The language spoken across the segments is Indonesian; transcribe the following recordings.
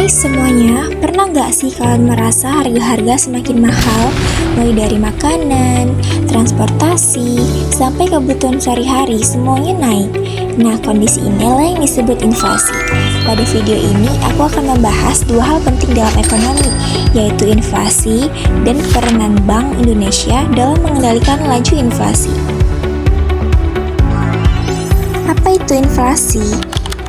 Hai semuanya, pernah nggak sih kalian merasa harga-harga semakin mahal? Mulai dari makanan, transportasi, sampai kebutuhan sehari-hari, semuanya naik. Nah, kondisi inilah yang disebut inflasi. Pada video ini, aku akan membahas dua hal penting dalam ekonomi, yaitu inflasi dan peranan Bank Indonesia dalam mengendalikan laju inflasi. Apa itu inflasi?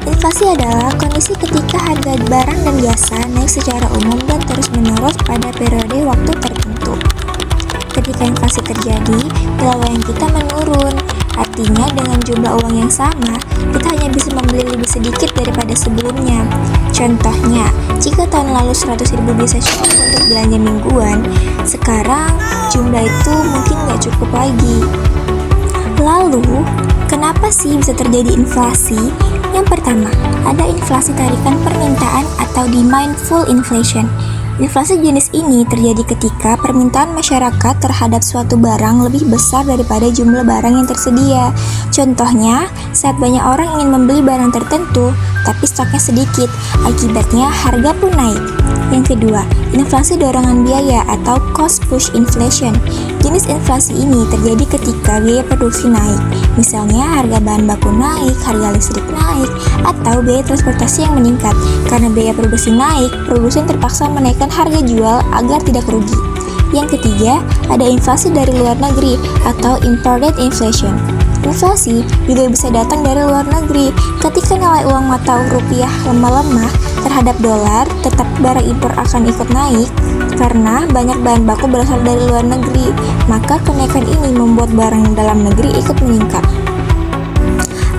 Inflasi adalah kondisi ketika harga barang dan jasa naik secara umum dan terus-menerus pada periode waktu tertentu. Ketika inflasi terjadi, nilai uang kita menurun. Artinya dengan jumlah uang yang sama, kita hanya bisa membeli lebih sedikit daripada sebelumnya. Contohnya, jika tahun lalu 100.000 bisa cukup untuk belanja mingguan, sekarang jumlah itu mungkin nggak cukup lagi. Lalu, kenapa sih bisa terjadi inflasi? Yang pertama, ada inflasi tarikan permintaan atau demandful inflation. Inflasi jenis ini terjadi ketika permintaan masyarakat terhadap suatu barang lebih besar daripada jumlah barang yang tersedia. Contohnya, saat banyak orang ingin membeli barang tertentu, tapi stoknya sedikit, akibatnya harga pun naik. Yang kedua, inflasi dorongan biaya atau cost push inflation. Jenis inflasi ini terjadi ketika biaya produksi naik, misalnya harga bahan baku naik, harga listrik naik, atau biaya transportasi yang meningkat. Karena biaya produksi naik, produsen terpaksa menaikkan harga jual agar tidak rugi. Yang ketiga, ada inflasi dari luar negeri atau imported inflation. Inflasi juga bisa datang dari luar negeri. Ketika nilai uang mata rupiah lemah terhadap dolar, tetap barang impor akan ikut naik karena banyak bahan baku berasal dari luar negeri. Maka kenaikan ini membuat barang dalam negeri ikut meningkat.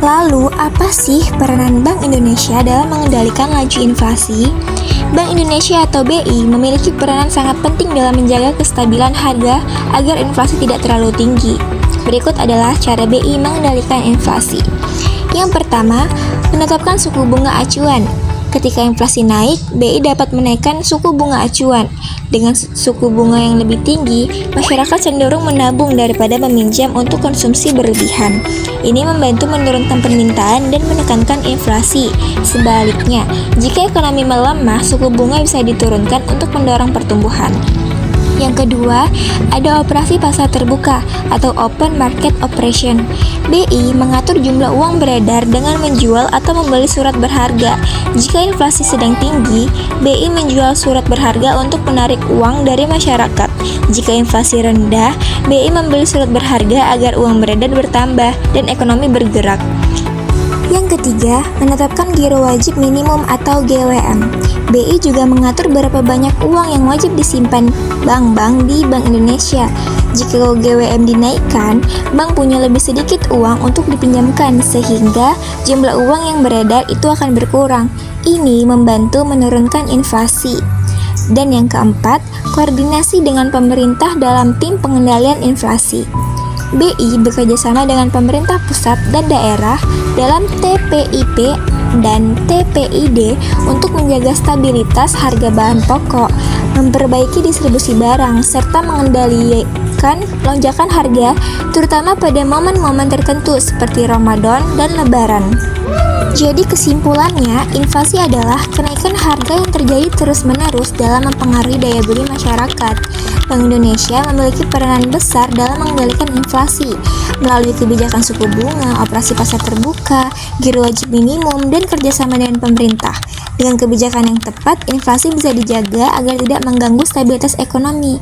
Lalu, apa sih peranan Bank Indonesia dalam mengendalikan laju inflasi? Bank Indonesia atau BI memiliki peranan sangat penting dalam menjaga kestabilan harga agar inflasi tidak terlalu tinggi. Berikut adalah cara BI mengendalikan inflasi. Yang pertama, menetapkan suku bunga acuan. Ketika inflasi naik, BI dapat menaikkan suku bunga acuan. Dengan suku bunga yang lebih tinggi, masyarakat cenderung menabung daripada meminjam untuk konsumsi berlebihan. Ini membantu menurunkan permintaan dan menekankan inflasi. Sebaliknya, jika ekonomi melemah, suku bunga bisa diturunkan untuk mendorong pertumbuhan. Yang kedua, ada operasi pasar terbuka atau open market operation. BI mengatur jumlah uang beredar dengan menjual atau membeli surat berharga. Jika inflasi sedang tinggi, BI menjual surat berharga untuk menarik uang dari masyarakat. Jika inflasi rendah, BI membeli surat berharga agar uang beredar bertambah dan ekonomi bergerak. Yang ketiga, menetapkan giro wajib minimum atau GWM. BI juga mengatur berapa banyak uang yang wajib disimpan bank-bank di Bank Indonesia. Jika GWM dinaikkan, bank punya lebih sedikit uang untuk dipinjamkan sehingga jumlah uang yang beredar itu akan berkurang. Ini membantu menurunkan inflasi. Dan yang keempat, koordinasi dengan pemerintah dalam tim pengendalian inflasi. BI bekerjasama dengan pemerintah pusat dan daerah dalam TPIP dan TPID untuk menjaga stabilitas harga bahan pokok, memperbaiki distribusi barang, serta mengendalikan lonjakan harga, terutama pada momen-momen tertentu seperti Ramadan dan Lebaran. Jadi kesimpulannya, inflasi adalah kenaikan harga yang terjadi terus-menerus dalam mempengaruhi daya beli masyarakat. Bank Indonesia memiliki peranan besar dalam mengendalikan inflasi melalui kebijakan suku bunga, operasi pasar terbuka, giro wajib minimum, dan kerjasama dengan pemerintah. Dengan kebijakan yang tepat, inflasi bisa dijaga agar tidak mengganggu stabilitas ekonomi.